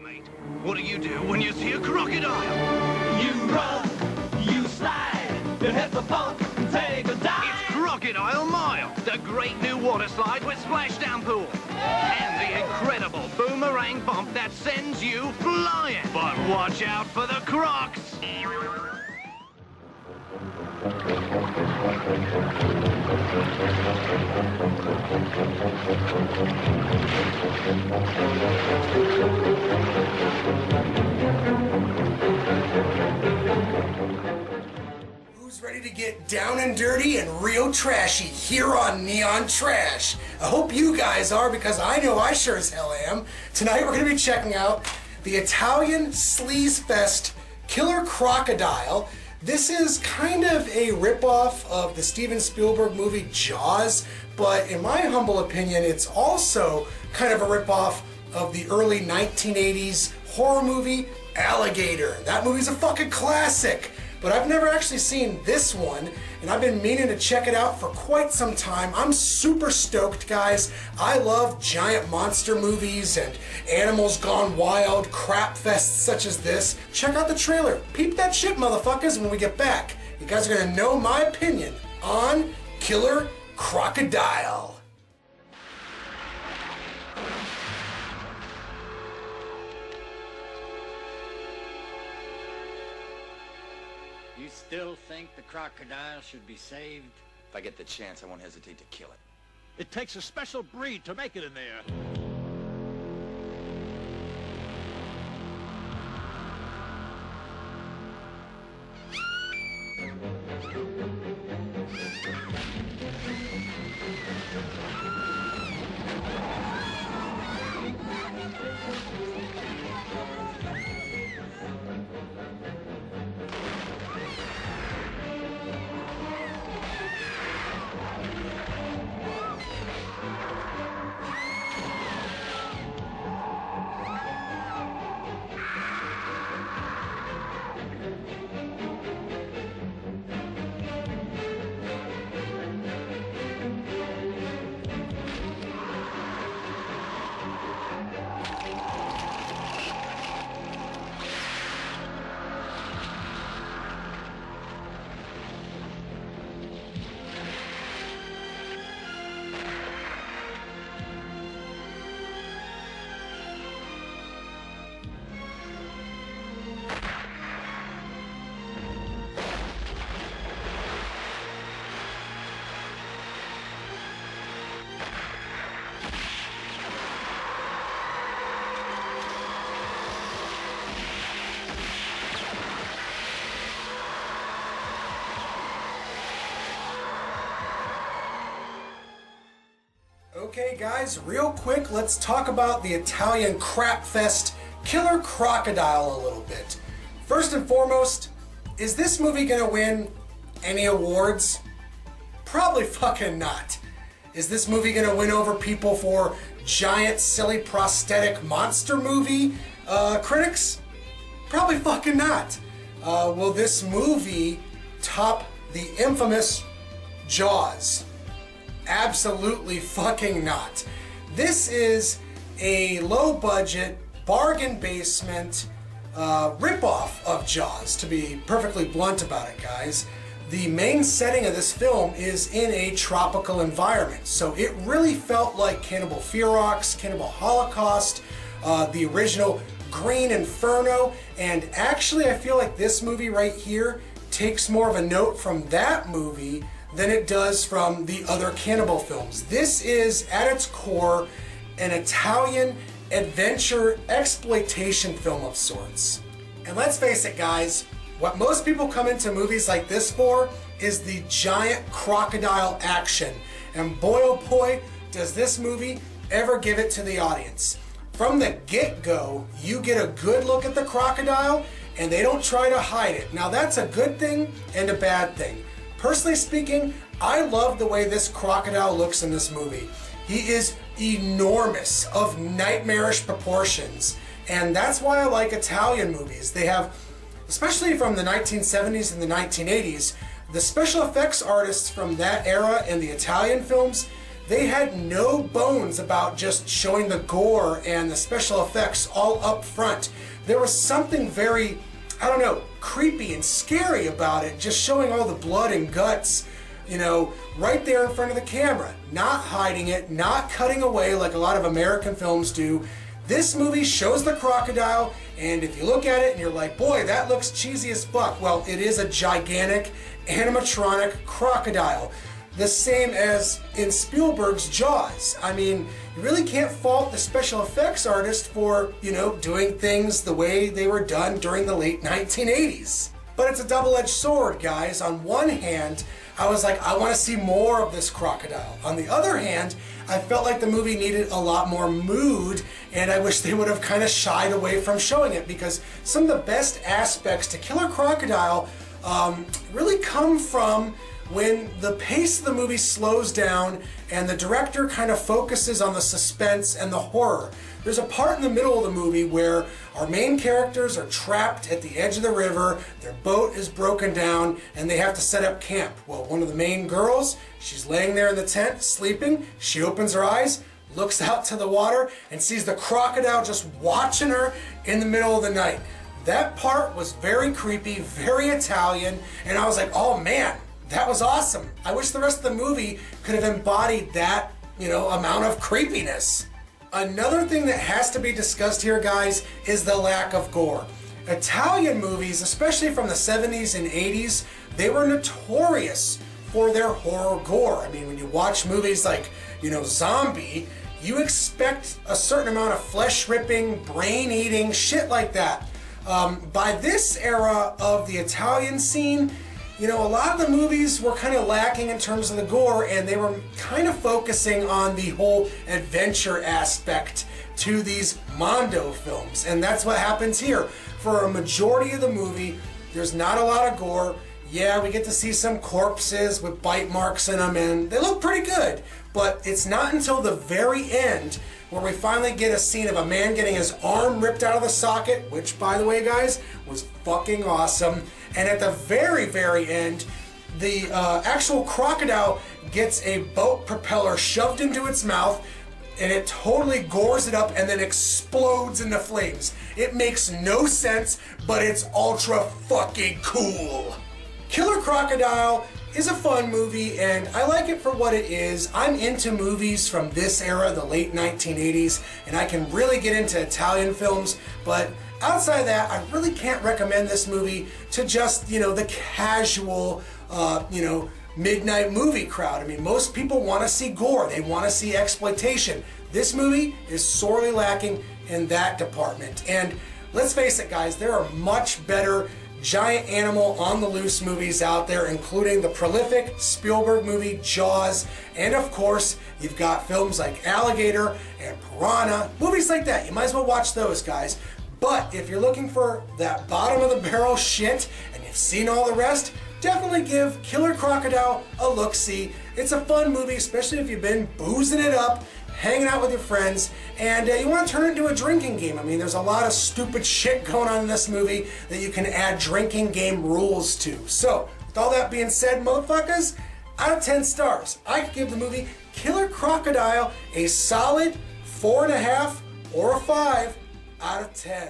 mate. What do you do when you see a crocodile? You run, you slide, you hit the pump, take a dive. It's Crocodile Mile, the great new water slide with splashdown pool. And the incredible boomerang bump that sends you flying. But watch out for the crocs. Who's ready to get down and dirty and real trashy here on Neon Trash? I hope you guys are, because I know I sure as hell am. Tonight we're going to be checking out the Italian sleaze fest Killer Crocodile. This is kind of a ripoff of the Steven Spielberg movie Jaws, but in my humble opinion, it's also kind of a ripoff of the early 1980s horror movie Alligator. That movie's a fucking classic, but I've never actually seen this one, and I've been meaning to check it out for quite some time. I'm super stoked, guys. I love giant monster movies and animals gone wild, crap fests such as this. Check out the trailer. Peep that shit, motherfuckers, when we get back. You guys are gonna know my opinion on Killer Crocodile. You still think the crocodile should be saved? If I get the chance, I won't hesitate to kill it. It takes a special breed to make it in there. Okay guys, real quick, let's talk about the Italian crap fest Killer Crocodile a little bit. First and foremost, is this movie gonna win any awards? Probably fucking not. Is this movie gonna win over people for giant, silly, prosthetic monster movie critics? Probably fucking not. Will this movie top the infamous Jaws? Absolutely fucking not. This is a low-budget, bargain basement ripoff of Jaws, to be perfectly blunt about it, guys. The main setting of this film is in a tropical environment, so it really felt like Cannibal Ferox, Cannibal Holocaust, the original Green Inferno, and actually I feel like this movie right here takes more of a note from that movie than it does from the other cannibal films. This is, at its core, an Italian adventure exploitation film of sorts. And let's face it, guys, what most people come into movies like this for is the giant crocodile action. And boy oh boy, does this movie ever give it to the audience. From the get-go, you get a good look at the crocodile, and they don't try to hide it. Now that's a good thing and a bad thing. Personally speaking, I love the way this crocodile looks in this movie. He is enormous, of nightmarish proportions, and that's why I like Italian movies. They have, especially from the 1970s and the 1980s, the special effects artists from that era in the Italian films, they had no bones about just showing the gore and the special effects all up front. There was something very, I don't know, creepy and scary about it, just showing all the blood and guts, you know, right there in front of the camera, not hiding it, not cutting away like a lot of American films do. This movie shows the crocodile, and if you look at it and you're like, boy, that looks cheesy as fuck, well, it is a gigantic animatronic crocodile. The same as in Spielberg's Jaws. I mean, you really can't fault the special effects artist for, you know, doing things the way they were done during the late 1980s. But it's a double-edged sword, guys. On one hand, I was like, I want to see more of this crocodile. On the other hand, I felt like the movie needed a lot more mood, and I wish they would have kind of shied away from showing it, because some of the best aspects to Killer Crocodile really come from when the pace of the movie slows down and the director kind of focuses on the suspense and the horror. There's a part in the middle of the movie where our main characters are trapped at the edge of the river, their boat is broken down, and they have to set up camp. Well, one of the main girls, she's laying there in the tent, sleeping. She opens her eyes, looks out to the water, and sees the crocodile just watching her in the middle of the night. That part was very creepy, very Italian, and I was like, oh man, that was awesome. I wish the rest of the movie could have embodied that, you know, amount of creepiness. Another thing that has to be discussed here, guys, is the lack of gore. Italian movies, especially from the 70s and 80s, they were notorious for their horror gore. I mean, when you watch movies like, you know, Zombie, you expect a certain amount of flesh-ripping, brain-eating, shit like that. By this era of the Italian scene, you know, a lot of the movies were kind of lacking in terms of the gore, and they were kind of focusing on the whole adventure aspect to these Mondo films. And that's what happens here. For a majority of the movie, there's not a lot of gore. Yeah, we get to see some corpses with bite marks in them, and they look pretty good. But it's not until the very end where we finally get a scene of a man getting his arm ripped out of the socket, which, by the way, guys, was fucking awesome. And at the very, very end, the actual crocodile gets a boat propeller shoved into its mouth, and it totally gores it up and then explodes into flames. It makes no sense, but it's ultra fucking cool. Killer Crocodile is a fun movie, and I like it for what it is. I'm into movies from this era, the late 1980s, and I can really get into Italian films, but outside of that, I really can't recommend this movie to just, you know, the casual, you know, midnight movie crowd. I mean, most people want to see gore. They want to see exploitation. This movie is sorely lacking in that department. And let's face it, guys, there are much better giant animal on the loose movies out there, including the prolific Spielberg movie Jaws, and of course you've got films like Alligator and Piranha, movies like that. You might as well watch those, guys. But if you're looking for that bottom of the barrel shit and you've seen all the rest, definitely give Killer Crocodile a look-see. It's a fun movie, especially if you've been boozing it up, hanging out with your friends, and you want to turn it into a drinking game. I mean, there's a lot of stupid shit going on in this movie that you can add drinking game rules to. So, with all that being said, motherfuckers, out of 10 stars, I could give the movie Killer Crocodile a solid 4.5 or a 5 out of 10.